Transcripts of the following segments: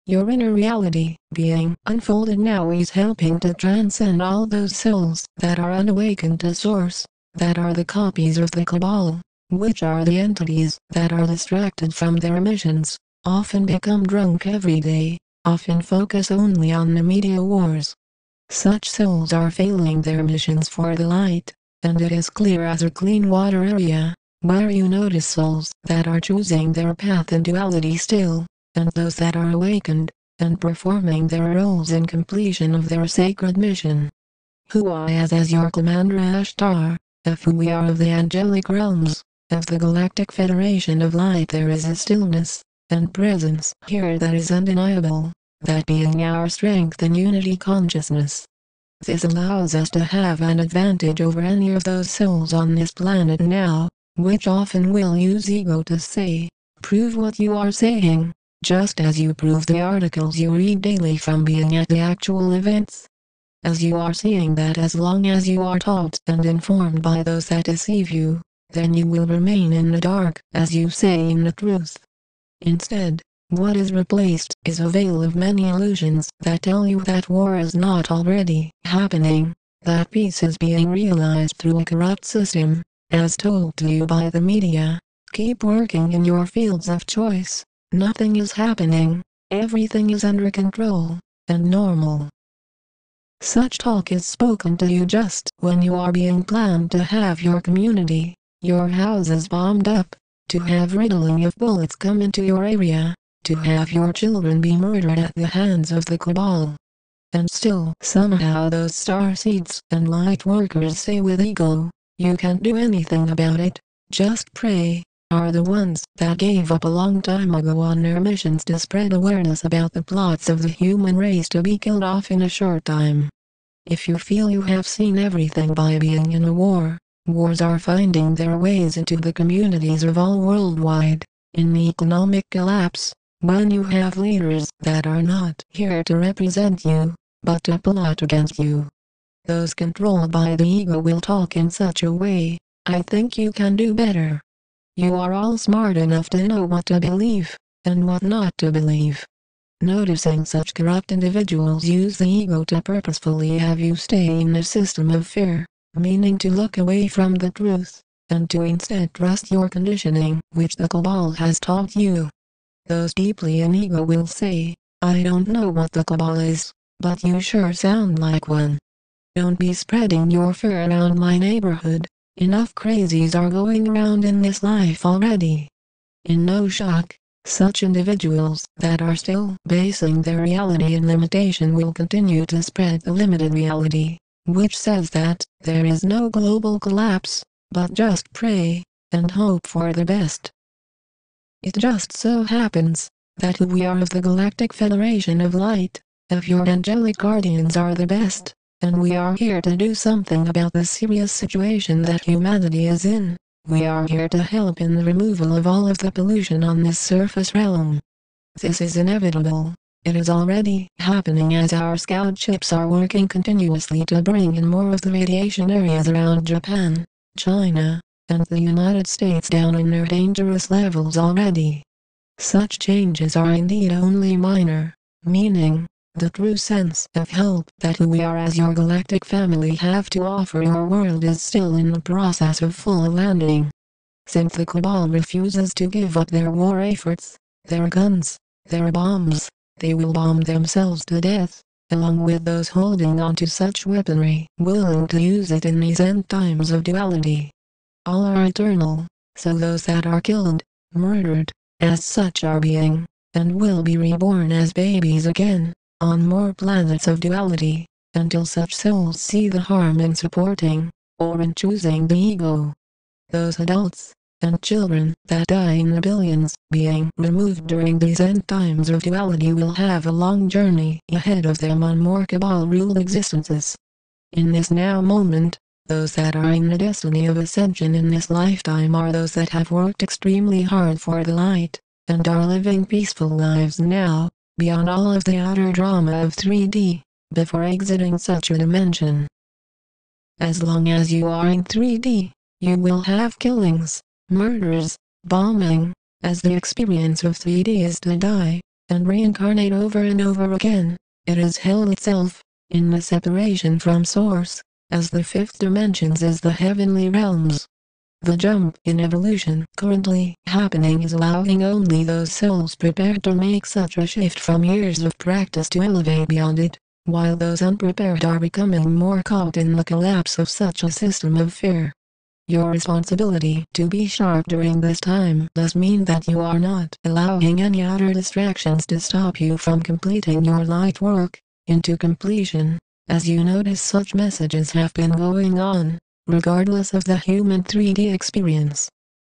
Your inner reality, being unfolded now, is helping to transcend all those souls that are unawakened to Source, that are the copies of the Cabal, which are the entities that are distracted from their missions, often become drunk every day, often focus only on the media wars. Such souls are failing their missions for the light, and it is clear as a clean water area, where you notice souls that are choosing their path in duality still, and those that are awakened, and performing their roles in completion of their sacred mission. Who I as your Commander Ashtar, of who we are of the angelic realms, of the Galactic Federation of Light, there is a stillness and presence here that is undeniable, that being our strength and unity consciousness. This allows us to have an advantage over any of those souls on this planet now, which often will use ego to say, prove what you are saying, just as you prove the articles you read daily from being at the actual events. As you are seeing that as long as you are taught and informed by those that deceive you, then you will remain in the dark, as you say in the truth. Instead, what is replaced is a veil of many illusions that tell you that war is not already happening, that peace is being realized through a corrupt system, as told to you by the media. Keep working in your fields of choice. Nothing is happening, everything is under control, and normal. Such talk is spoken to you just when you are being planned to have your community, your houses bombed up, to have riddling of bullets come into your area, to have your children be murdered at the hands of the Cabal. And still, somehow those star seeds and light workers say with ego, you can't do anything about it, just pray, are the ones that gave up a long time ago on their missions to spread awareness about the plots of the human race to be killed off in a short time. If you feel you have seen everything by being in a war, wars are finding their ways into the communities of all worldwide, in the economic collapse, when you have leaders that are not here to represent you, but to plot against you. Those controlled by the ego will talk in such a way, I think you can do better. You are all smart enough to know what to believe, and what not to believe. Noticing such corrupt individuals use the ego to purposefully have you stay in the system of fear, meaning to look away from the truth, and to instead trust your conditioning which the Cabal has taught you. Those deeply in ego will say, I don't know what the Cabal is, but you sure sound like one. Don't be spreading your fear around my neighborhood. Enough crazies are going around in this life already. In no shock, such individuals that are still basing their reality in limitation will continue to spread the limited reality, which says that there is no global collapse, but just pray and hope for the best. It just so happens that who we are of the Galactic Federation of Light, of your angelic guardians, are the best. And we are here to do something about the serious situation that humanity is in. We are here to help in the removal of all of the pollution on this surface realm. This is inevitable. It is already happening as our scout ships are working continuously to bring in more of the radiation areas around Japan, China, and the United States down in their dangerous levels already. Such changes are indeed only minor, meaning the true sense of help that who we are as your galactic family have to offer your world is still in the process of full landing. Since the Cabal refuses to give up their war efforts, their guns, their bombs, they will bomb themselves to death, along with those holding on to such weaponry, willing to use it in these end times of duality. All are eternal, so those that are killed, murdered, as such are being, and will be reborn as babies again, on more planets of duality, until such souls see the harm in supporting, or in choosing the ego. Those adults, and children that die in the billions being removed during these end times of duality will have a long journey ahead of them on more Cabal-ruled existences. In this now moment, those that are in the destiny of ascension in this lifetime are those that have worked extremely hard for the light, and are living peaceful lives now, beyond all of the outer drama of 3D, before exiting such a dimension. As long as you are in 3D, you will have killings, murders, bombing, as the experience of 3D is to die, and reincarnate over and over again. It is hell itself, in the separation from source, as the fifth dimensions is the heavenly realms. The jump in evolution currently happening is allowing only those souls prepared to make such a shift from years of practice to elevate beyond it, while those unprepared are becoming more caught in the collapse of such a system of fear. Your responsibility to be sharp during this time does mean that you are not allowing any outer distractions to stop you from completing your light work into completion, as you notice such messages have been going on, regardless of the human 3D experience.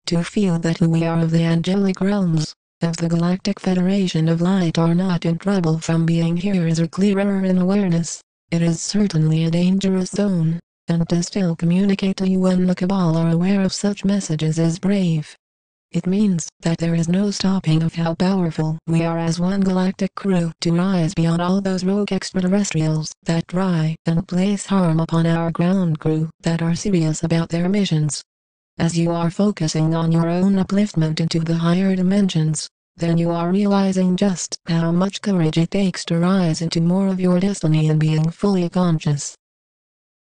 To feel that who we are of the angelic realms, of the Galactic Federation of Light are not in trouble from being here is a clear error in awareness. It is certainly a dangerous zone, and to still communicate to you when the Cabal are aware of such messages is brave. It means that there is no stopping of how powerful we are as one galactic crew to rise beyond all those rogue extraterrestrials that try and place harm upon our ground crew that are serious about their missions. As you are focusing on your own upliftment into the higher dimensions, then you are realizing just how much courage it takes to rise into more of your destiny and being fully conscious.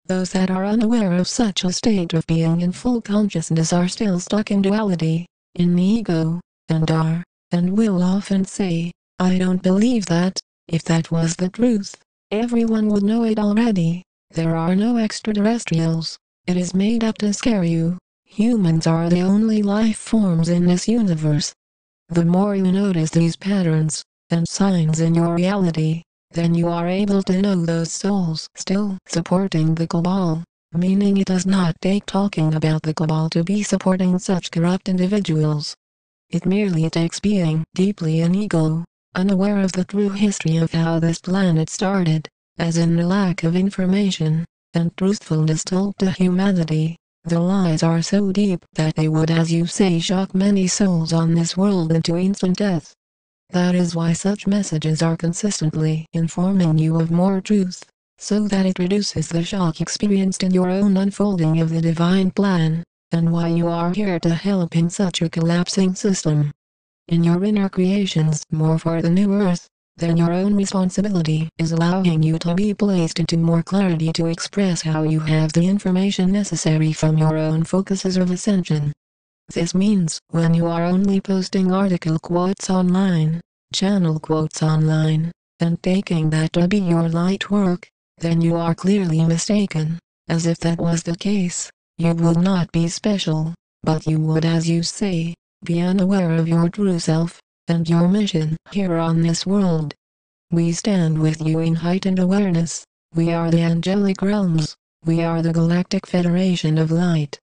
Those that are unaware of such a state of being in full consciousness are still stuck in duality, in the ego, and will often say, "I don't believe that. If that was the truth, everyone would know it already. There are no extraterrestrials. It is made up to scare you. Humans are the only life forms in this universe." The more you notice these patterns and signs in your reality, then you are able to know those souls still supporting the Cabal, meaning it does not take talking about the Cabal to be supporting such corrupt individuals. It merely takes being deeply in ego, unaware of the true history of how this planet started, as in the lack of information and truthfulness told to humanity. The lies are so deep that they would, as you say, shock many souls on this world into instant death. That is why such messages are consistently informing you of more truth, so that it reduces the shock experienced in your own unfolding of the divine plan, and why you are here to help in such a collapsing system. In your inner creations more for the new earth, then your own responsibility is allowing you to be placed into more clarity to express how you have the information necessary from your own focuses of ascension. This means when you are only posting article quotes online, channel quotes online, and taking that to be your light work, then you are clearly mistaken, as if that was the case, you would not be special, but you would, as you say, be unaware of your true self, and your mission here on this world. We stand with you in heightened awareness. We are the angelic realms. We are the Galactic Federation of Light.